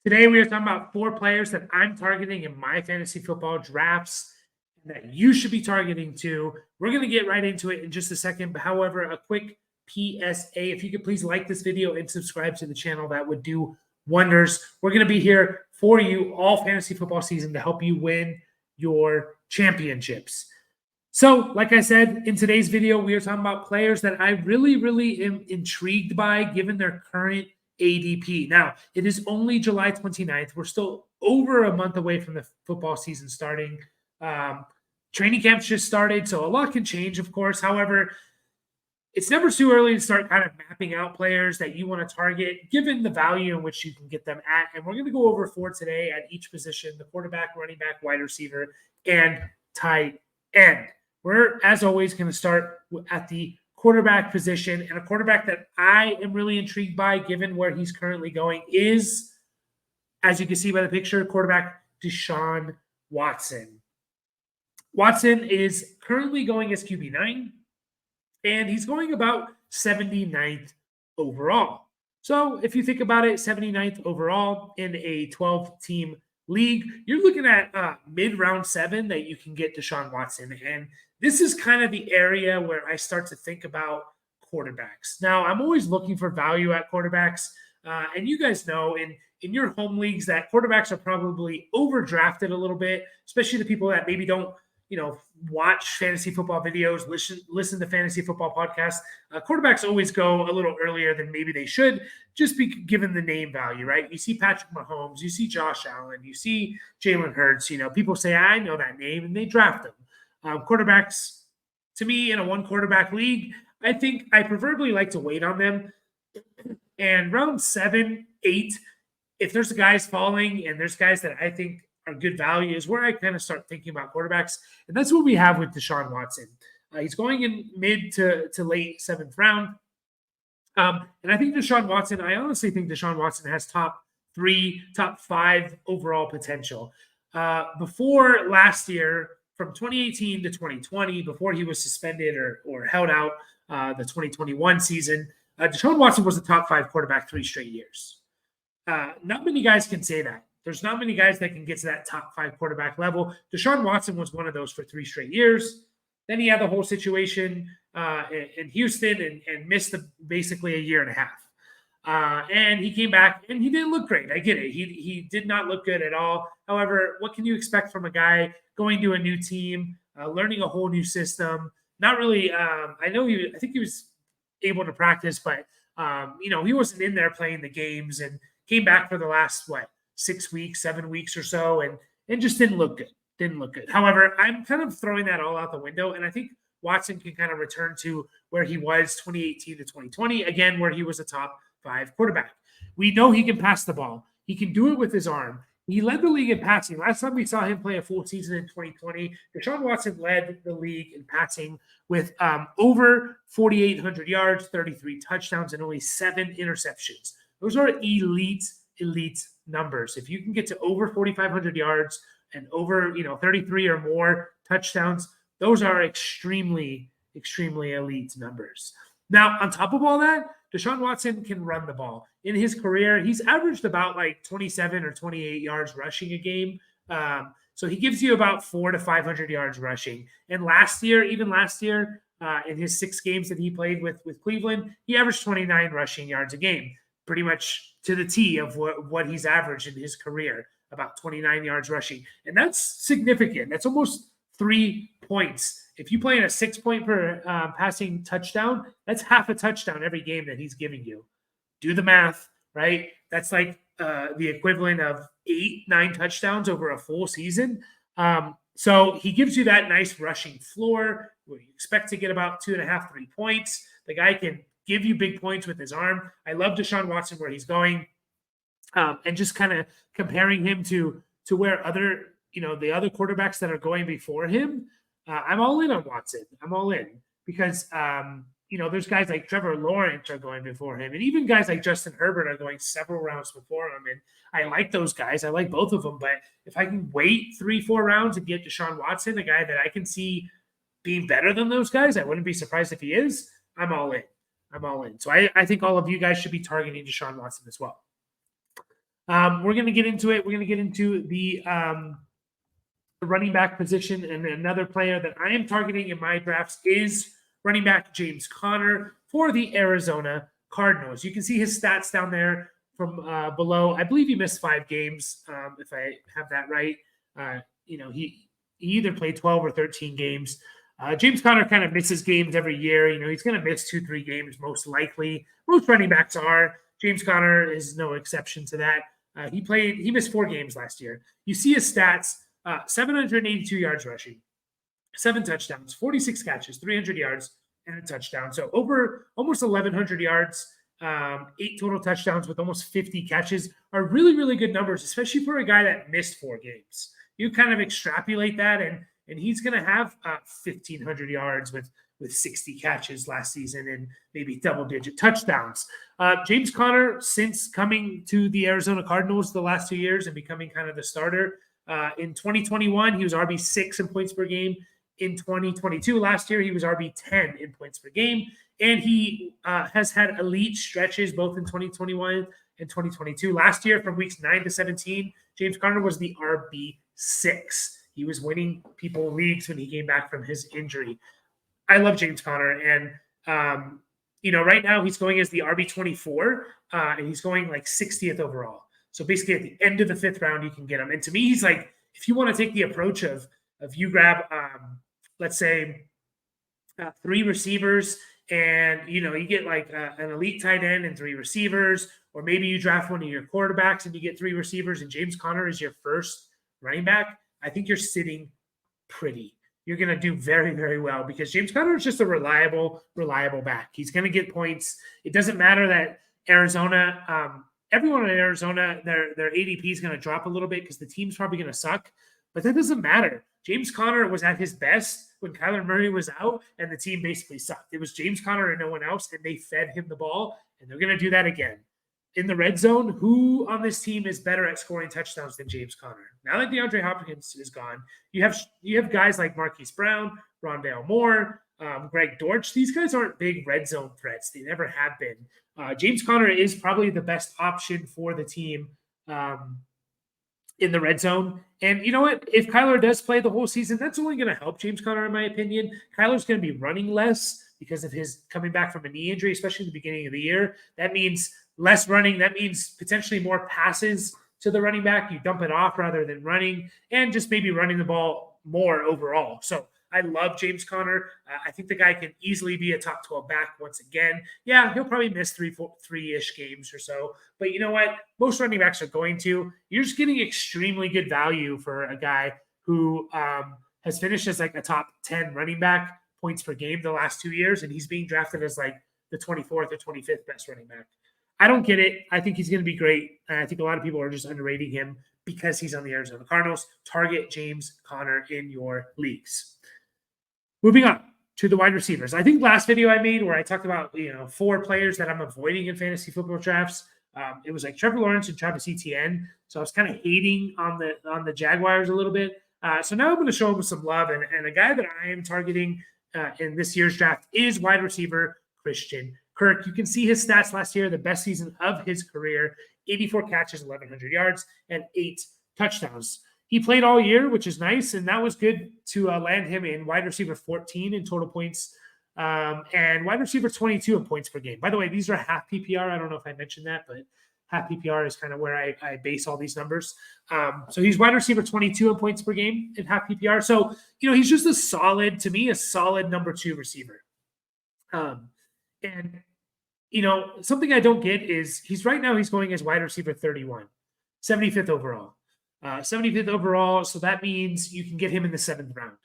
Today, we are talking about 4 players that I'm targeting in my fantasy football drafts and that you should be targeting too. We're going to get right into it in just a second. However, a quick PSA. If you could please like this video and subscribe to the channel, that would do wonders. We're going to be here for you all fantasy football season to help you win your championships. So, like I said, in today's video, we are talking about players that I really am intrigued by given their current ADP. Now, it is only July 29th. We're still over a month away from the football season starting. Training camps just started, so a lot can change, of course. However, it's never too early to start kind of mapping out players that you want to target, given the value in which you can get them at. And we're going to go over 4 today at each position: the quarterback, running back, wide receiver, and tight end. We're, as always, going to start at the quarterback position. And a quarterback that I am really intrigued by, given where he's currently going, is, as you can see by the picture, quarterback Deshaun Watson. Watson is currently going as QB9, and he's going about 79th overall. So if you think about it, 79th overall in a 12-team league, you're looking at mid-round 7 that you can get Deshaun Watson. And this is kind of the area where I start to think about quarterbacks. Now, I'm always looking for value at quarterbacks. And you guys know in your home leagues that quarterbacks are probably overdrafted a little bit, especially the people that maybe don't watch fantasy football videos, listen to fantasy football podcasts. Quarterbacks always go a little earlier than maybe they should, just be given the name value, right? You see Patrick Mahomes, you see Josh Allen, you see Jalen Hurts. People say, I know that name, and they draft them. Quarterbacks, to me, in a 1 quarterback league, I think I preferably like to wait on them. And round 7, 8, if there's guys falling and there's guys that I think are good value, is where I kind of start thinking about quarterbacks. And that's what we have with Deshaun Watson. He's going in mid to late 7th round. And I think I honestly think Deshaun Watson has top 5 overall potential. Before last year, from 2018 to 2020, before he was suspended or held out the 2021 season, Deshaun Watson was a top 5 quarterback 3 straight years. Not many guys can say that. There's not many guys that can get to that top 5 quarterback level. Deshaun Watson was one of those for 3 straight years. Then he had the whole situation in Houston and missed basically a year and a half. And he came back and he didn't look great. I get it. He did not look good at all. However, what can you expect from a guy going to a new team, learning a whole new system? Not really. I think he was able to practice, but he wasn't in there playing the games, and came back for the last 6 weeks, 7 weeks or so, and just didn't look good. However, I'm kind of throwing that all out the window, and I think Watson can kind of return to where he was 2018 to 2020, again, where he was a top 5 quarterback. We know he can pass the ball. He can do it with his arm. He led the league in passing. Last time we saw him play a full season in 2020, Deshaun Watson led the league in passing with over 4,800 yards, 33 touchdowns, and only 7 interceptions. Those are elite numbers. If you can get to over 4,500 yards and over 33 or more touchdowns, those are extremely elite numbers. Now, on top of all that, Deshaun Watson can run the ball. In his career, he's averaged about 27 or 28 yards rushing a game. So he gives you about 400 to 500 yards rushing. And last year, in his 6 games that he played with Cleveland, he averaged 29 rushing yards a game, pretty much to the T of what he's averaged in his career, about 29 yards rushing. And that's significant. That's almost 3 points. If you play in a 6-point per passing touchdown, that's half a touchdown every game that he's giving you. Do the math, right? That's like the equivalent of 8-9 touchdowns over a full season. So he gives you that nice rushing floor where you expect to get about 2.5, 3 points. The guy can give you big points with his arm. I love Deshaun Watson where he's going, and just kind of comparing him to where the other quarterbacks that are going before him. I'm all in on Watson. I'm all in because there's guys like Trevor Lawrence are going before him, and even guys like Justin Herbert are going several rounds before him. And I like those guys. I like both of them. But if I can wait 3-4 rounds and get Deshaun Watson, a guy that I can see being better than those guys, I wouldn't be surprised if he is. I'm all in. So I think all of you guys should be targeting Deshaun Watson as well. We're going to get into it. We're going to get into the running back position, and another player that I am targeting in my drafts is running back James Conner for the Arizona Cardinals. You can see his stats down there from below. I believe he missed 5 games, if I have that right. He either played 12 or 13 games. James Conner kind of misses games every year. He's going to miss 2-3 games most likely. Most running backs are. James Conner is no exception to that. He missed 4 games last year. You see his stats: 782 yards rushing, 7 touchdowns, 46 catches, 300 yards, and a touchdown. So over almost 1,100 yards, 8 total touchdowns with almost 50 catches are really, really good numbers, especially for a guy that missed 4 games. You kind of extrapolate that, and he's going to have 1,500 yards with 60 catches last season and maybe double-digit touchdowns. James Conner, since coming to the Arizona Cardinals the last 2 years and becoming kind of the starter, in 2021, he was RB6 in points per game. In 2022, last year, he was RB10 in points per game. And he has had elite stretches both in 2021 and 2022. Last year, from weeks 9 to 17, James Conner was the RB6. He was winning people leagues when he came back from his injury. I love James Conner. And, right now he's going as the RB24, and he's going like 60th overall. So basically at the end of the 5th round, you can get him. And to me, he's like, if you want to take the approach of you grab, let's say, 3 receivers, and, you get like an elite tight end and 3 receivers, or maybe you draft one of your quarterbacks and you get 3 receivers and James Conner is your first running back, I think you're sitting pretty. You're going to do very, very well because James Conner is just a reliable back. He's going to get points. It doesn't matter that Arizona, everyone in Arizona, their ADP is going to drop a little bit because the team's probably going to suck, but that doesn't matter. James Conner was at his best when Kyler Murray was out and the team basically sucked. It was James Conner and no one else, and they fed him the ball, and they're going to do that again. In the red zone, who on this team is better at scoring touchdowns than James Conner? Now that DeAndre Hopkins is gone, you have guys like Marquise Brown, Rondale Moore, Greg Dortch. These guys aren't big red zone threats. They never have been. James Conner is probably the best option for the team in the red zone. And you know what? If Kyler does play the whole season, that's only going to help James Conner, in my opinion. Kyler's going to be running less because of his coming back from a knee injury, especially in the beginning of the year. That means less running. That means potentially more passes to the running back. You dump it off rather than running, and just maybe running the ball more overall. So I love James Conner. I think the guy can easily be a top 12 back once again. Yeah, he'll probably miss 3-ish games or so. But you know what? Most running backs are going to. You're just getting extremely good value for a guy who has finished as like a top 10 running back points per game the last 2 years, and he's being drafted as like the 24th or 25th best running back. I don't get it. I think he's going to be great. And I think a lot of people are just underrating him because he's on the Arizona Cardinals. Target James Conner in your leagues. Moving on to the wide receivers. I think last video I made where I talked about 4 players that I'm avoiding in fantasy football drafts. It was like Trevor Lawrence and Travis Etienne. So I was kind of hating on the Jaguars a little bit. So now I'm going to show him some love. And a guy that I am targeting in this year's draft is wide receiver Christian Kirk. You can see his stats last year, the best season of his career: 84 catches, 1,100 yards, and 8 touchdowns. He played all year, which is nice, and that was good to land him in wide receiver 14 in total points and wide receiver 22 in points per game. By the way, these are half PPR. I don't know if I mentioned that, but half PPR is kind of where I base all these numbers. So he's wide receiver 22 in points per game in half PPR. So, he's just a solid number 2 receiver. And something I don't get is he's going as wide receiver 31, 75th overall. 75th overall, so that means you can get him in the 7th round.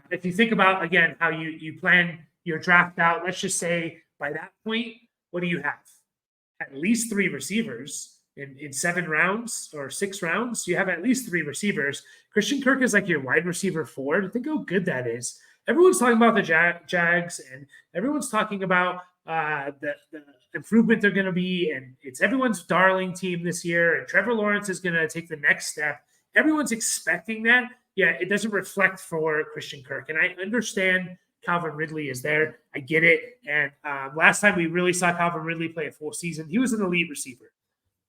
If you think about, again, how you plan your draft out, let's just say by that point, what do you have? At least 3 receivers in 7 rounds or 6 rounds. You have at least 3 receivers. Christian Kirk is like your wide receiver 4. Think how good that is. Everyone's talking about the Jags, and everyone's talking about the improvement they're going to be, and it's everyone's darling team this year, and Trevor Lawrence is going to take the next step. Everyone's expecting that. Yeah, it doesn't reflect for Christian Kirk, and I understand Calvin Ridley is there. I get it, and last time we really saw Calvin Ridley play a full season, he was an elite receiver.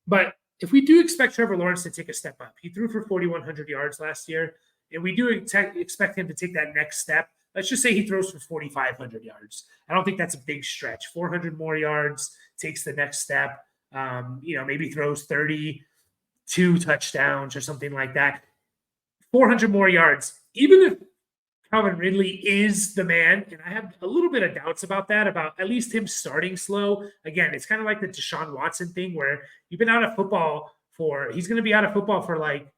But if we do expect Trevor Lawrence to take a step up, he threw for 4,100 yards last year, and we do expect him to take that next step. Let's just say he throws for 4,500 yards. I don't think that's a big stretch. 400 more yards, takes the next step. Maybe throws 32 touchdowns or something like that. 400 more yards. Even if Calvin Ridley is the man, and I have a little bit of doubts about that, about at least him starting slow. Again, it's kind of like the Deshaun Watson thing where you've been out of football he's going to be out of football for like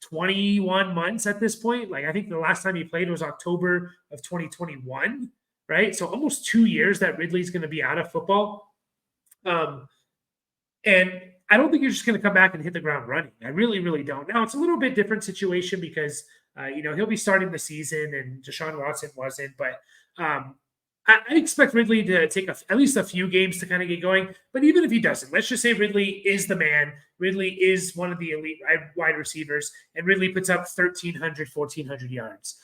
21 months at this point. Like I think the last time he played was October of 2021, right? So almost 2 years that Ridley's going to be out of football. And I don't think you're just going to come back and hit the ground running. I really, really don't. Now, it's a little bit different situation because, he'll be starting the season and Deshaun Watson wasn't. But I expect Ridley to take at least a few games to kind of get going. But even if he doesn't, let's just say Ridley is the man. Ridley is one of the elite wide receivers, and Ridley puts up 1,300, 1,400 yards.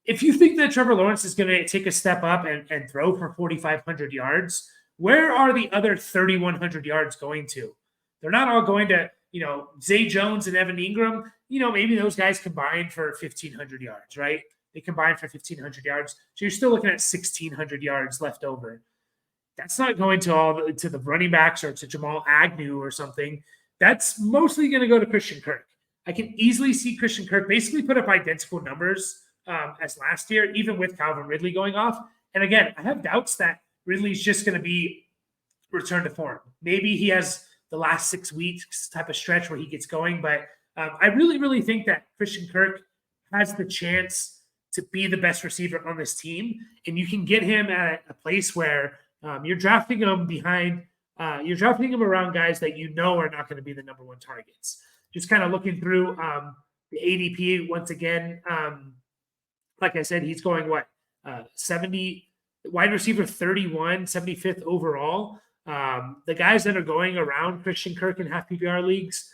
If you think that Trevor Lawrence is going to take a step up and throw for 4,500 yards, where are the other 3,100 yards going to? They're not all going to, Zay Jones and Evan Ingram. Maybe those guys combined for 1,500 yards, right? They combined for 1,500 yards. So you're still looking at 1,600 yards left over. That's not going to the running backs or to Jamal Agnew or something. That's mostly going to go to Christian Kirk. I can easily see Christian Kirk basically put up identical numbers as last year, even with Calvin Ridley going off. And again, I have doubts that Ridley's just going to be returned to form. Maybe he has the last 6 weeks type of stretch where he gets going. But I really, really think that Christian Kirk has the chance to be the best receiver on this team. And you can get him at a place where you're drafting him you're drafting him around guys that are not going to be the number one targets. Just kind of looking through the ADP once again. Like I said, he's going 70 wide receiver 31, 75th overall. The guys that are going around Christian Kirk in half PPR leagues,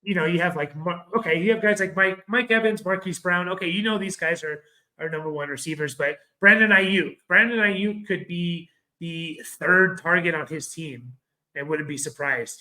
you have you have guys like Mike Evans, Marquise Brown. Okay, these guys are number one receivers, but Brandon Ayuk could be the third target on his team and wouldn't be surprised.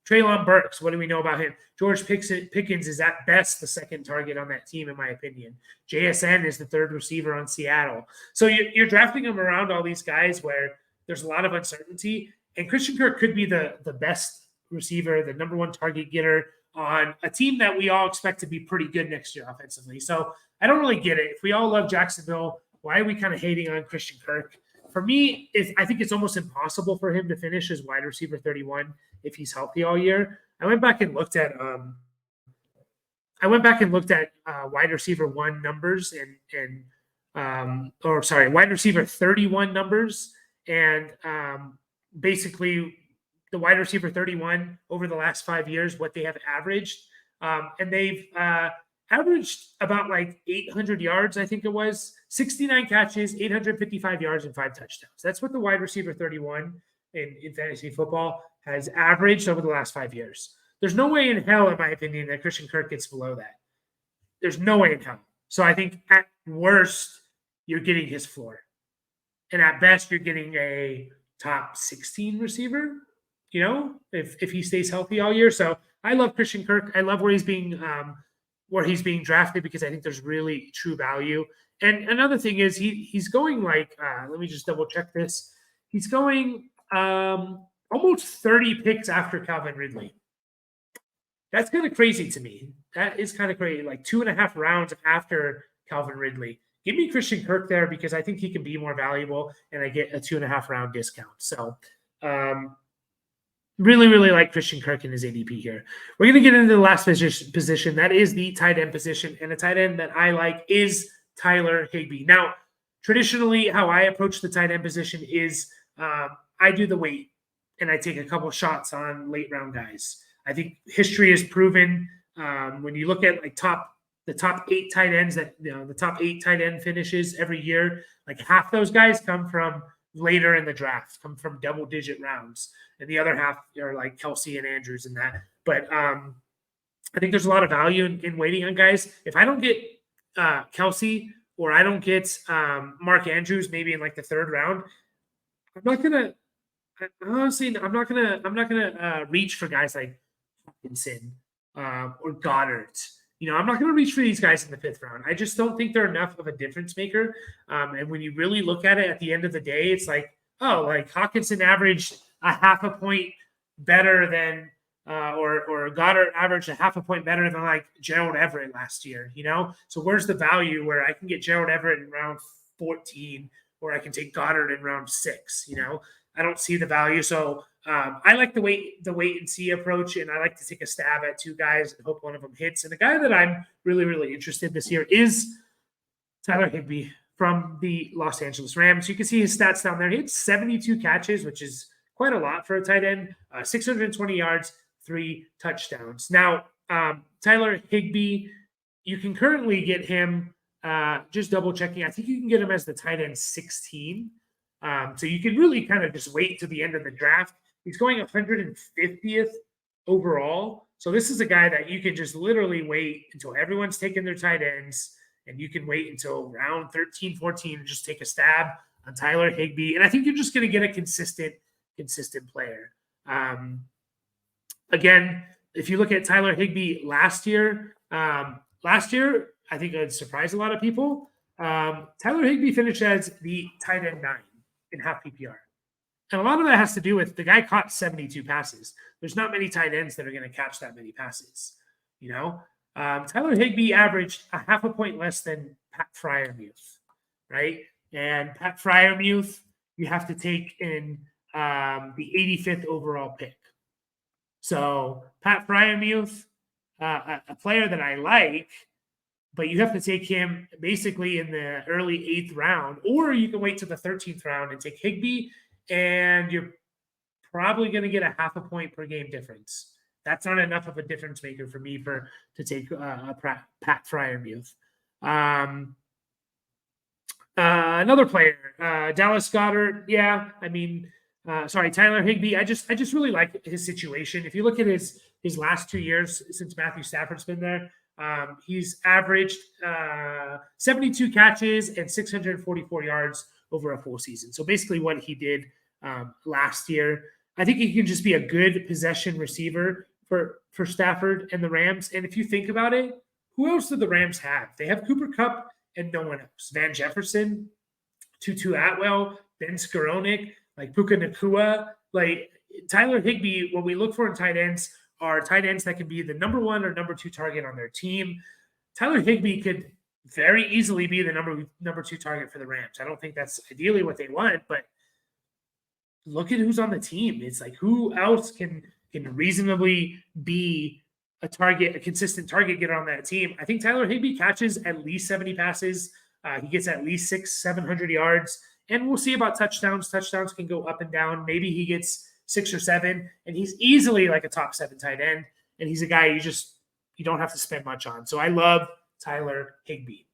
Treylon Burks, what do we know about him? George Pickens is at best the second target on that team, in my opinion. JSN is the third receiver on Seattle. So you're drafting them around all these guys where there's a lot of uncertainty, and Christian Kirk could be the best receiver, the number one target getter on a team that we all expect to be pretty good next year offensively. So I don't really get it. If we all love Jacksonville, why are we kind of hating on Christian Kirk? For me, I think it's almost impossible for him to finish as wide receiver 31 if he's healthy all year. I went back and looked at wide receiver 1 numbers wide receiver 31 numbers, and basically the wide receiver 31 over the last 5 years, what they have averaged, and they've averaged about 800 yards, I think it was, 69 catches, 855 yards, and 5 touchdowns. That's what the wide receiver 31 in fantasy football has averaged over the last 5 years. There's no way in hell, in my opinion, that Christian Kirk gets below that. There's no way in hell. So I think at worst, you're getting his floor. And at best, you're getting a top 16 receiver, if he stays healthy all year. So I love Christian Kirk. I love where he's being drafted because I think there's really true value. And another thing is he's going let me just double check this. He's going almost 30 picks after Calvin Ridley. That's kind of crazy to me. That is kind of crazy. 2.5 rounds after Calvin Ridley. Give me Christian Kirk there because I think he can be more valuable and I get a 2.5 round discount. So really, really like Christian Kirk in his ADP here. We're going to get into the last position. That is the tight end position. And a tight end that I like is Tyler Higbee. Now, traditionally, how I approach the tight end position is I do the wait and I take a couple shots on late round guys. I think history has proven when you look at the top 8 tight ends the top 8 tight end finishes every year, half those guys come from later in the draft, come from double digit rounds. And the other half are like Kelsey and Andrews and that. But I think there's a lot of value in waiting on guys. If I don't get Kelsey or I don't get Mark Andrews maybe in the 3rd round, honestly, I'm not gonna reach for guys like Hawkinson or Goddard. I'm not going to reach for these guys in the fifth round. I just don't think they're enough of a difference maker. And when you really look at it at the end of the day, it's like, oh, like Hawkinson averaged a half a point better than, or Goddard averaged a half a point better than like Gerald Everett last year. So where's the value where I can get Gerald Everett in round 14, or I can take Goddard in round 6? I don't see the value. So I like the wait and see approach, and I like to take a stab at two guys and hope one of them hits. And the guy that I'm really, really interested this year is Tyler Higbee from the Los Angeles Rams. You can see his stats down there. He had 72 catches, which is quite a lot for a tight end, 620 yards, 3 touchdowns. Now, Tyler Higbee, you can currently get him, just double checking, I think you can get him as the tight end 16. So you can really kind of just wait to the end of the draft. He's going 150th overall. So this is a guy that you can just literally wait until everyone's taken their tight ends, and you can wait until round 13, 14 and just take a stab on Tyler Higbee. And I think you're just going to get a consistent player. Again, if you look at Tyler Higbee last year, I think it surprised a lot of people. Tyler Higbee finished as the tight end 9 in half PPR. And a lot of that has to do with the guy caught 72 passes. There's not many tight ends that are going to catch that many passes. Tyler Higbee averaged a half a point less than Pat Freiermuth, right? And Pat Freiermuth, you have to take in the 85th overall pick. So Pat Freiermuth, a player that I like, but you have to take him basically in the early 8th round, or you can wait to the 13th round and take Higbee, and you're probably going to get a half a point per game difference. That's not enough of a difference maker for me to take Pat Freiermuth. Another player, Dallas Goedert. Yeah, Tyler Higbee. I just really like his situation. If you look at his last 2 years since Matthew Stafford's been there, he's averaged 72 catches and 644 yards over a full season. So basically what he did last year. I think he can just be a good possession receiver for Stafford and the Rams. And if you think about it, who else do the Rams have? They have Cooper Kupp and no one else. Van Jefferson, Tutu Atwell, Ben Skowronek, like Puka Nacua. Like Tyler Higbee, what we look for in tight ends are tight ends that can be the number 1 or number 2 target on their team. Tyler Higbee could very easily be the number 2 target for the Rams. I don't think that's ideally what they want, but look at who's on the team. It's like, who else can reasonably be a consistent target getter on that team? I think Tyler Higbee catches at least 70 passes. He gets at least 600-700 yards, and we'll see about touchdowns. Touchdowns can go up and down. Maybe he gets 6 or 7, and he's easily like a top 7 tight end. And he's a guy you don't have to spend much on. So I love Tyler Higbee.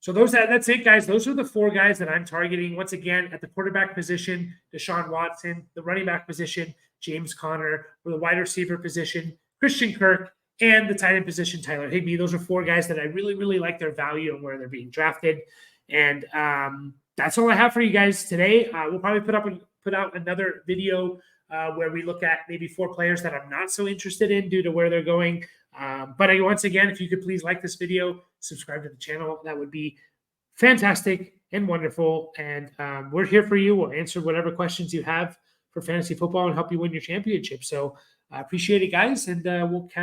So that's it, guys. Those are the 4 guys that I'm targeting. Once again, at the quarterback position, Deshaun Watson; the running back position, James Conner; for the wide receiver position, Christian Kirk; and the tight end position, Tyler Higbee. Those are 4 guys that I really, really like their value and where they're being drafted. And that's all I have for you guys today. We'll probably put out another video where we look at maybe 4 players that I'm not so interested in due to where they're going. But once again, if you could please like this video, subscribe to the channel, that would be fantastic and wonderful. And we're here for you. We'll answer whatever questions you have for fantasy football and help you win your championship. So I appreciate it, guys. And we'll catch